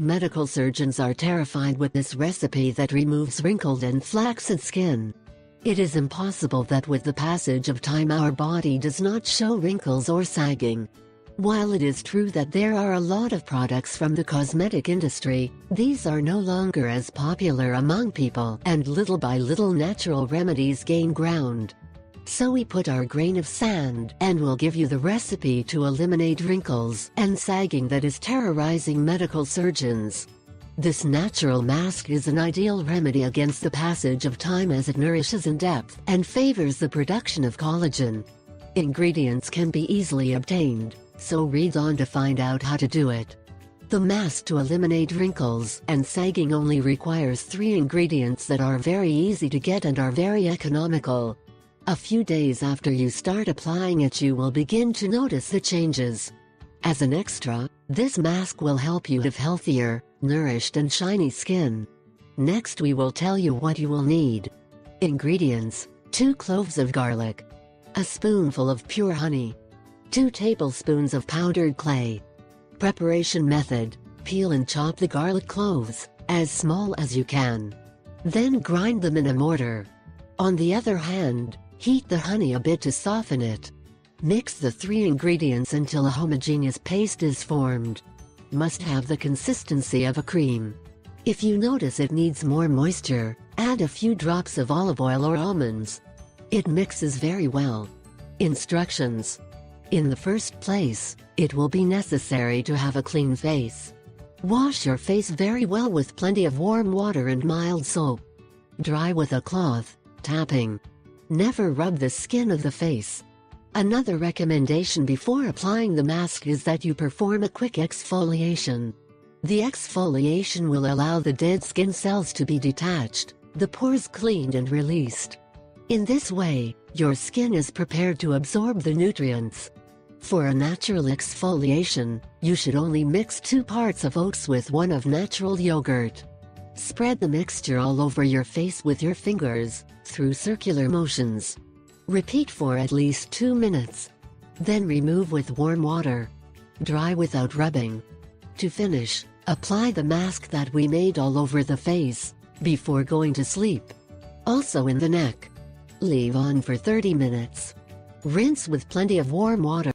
Medical surgeons are terrified with this recipe that removes wrinkled and flaccid skin. It is impossible that with the passage of time our body does not show wrinkles or sagging. While it is true that there are a lot of products from the cosmetic industry, these are no longer as popular among people, and little by little natural remedies gain ground. So we put our grain of sand and will give you the recipe to eliminate wrinkles and sagging that is terrorizing medical surgeons. This natural mask is an ideal remedy against the passage of time as it nourishes in depth and favors the production of collagen. Ingredients can be easily obtained, so read on to find out how to do it. The mask to eliminate wrinkles and sagging only requires 3 ingredients that are very easy to get and are very economical. A few days after you start applying it, you will begin to notice the changes. As an extra, this mask will help you have healthier, nourished and shiny skin. Next we will tell you what you will need. Ingredients: 2 cloves of garlic, a spoonful of pure honey, 2 tablespoons of powdered clay. Preparation method: peel and chop the garlic cloves, as small as you can. Then grind them in a mortar. On the other hand, heat the honey a bit to soften it. Mix the 3 ingredients until a homogeneous paste is formed. Must have the consistency of a cream. If you notice it needs more moisture, add a few drops of olive oil or almonds. It mixes very well. Instructions: in the first place, it will be necessary to have a clean face. Wash your face very well with plenty of warm water and mild soap. Dry with a cloth, tapping. Never rub the skin of the face. Another recommendation before applying the mask is that you perform a quick exfoliation. The exfoliation will allow the dead skin cells to be detached, the pores cleaned and released. In this way, your skin is prepared to absorb the nutrients. For a natural exfoliation, you should only mix 2 parts of oats with 1 of natural yogurt. Spread the mixture all over your face with your fingers, through circular motions. Repeat for at least 2 minutes. Then remove with warm water. Dry without rubbing. To finish, apply the mask that we made all over the face, before going to sleep. Also in the neck. Leave on for 30 minutes. Rinse with plenty of warm water.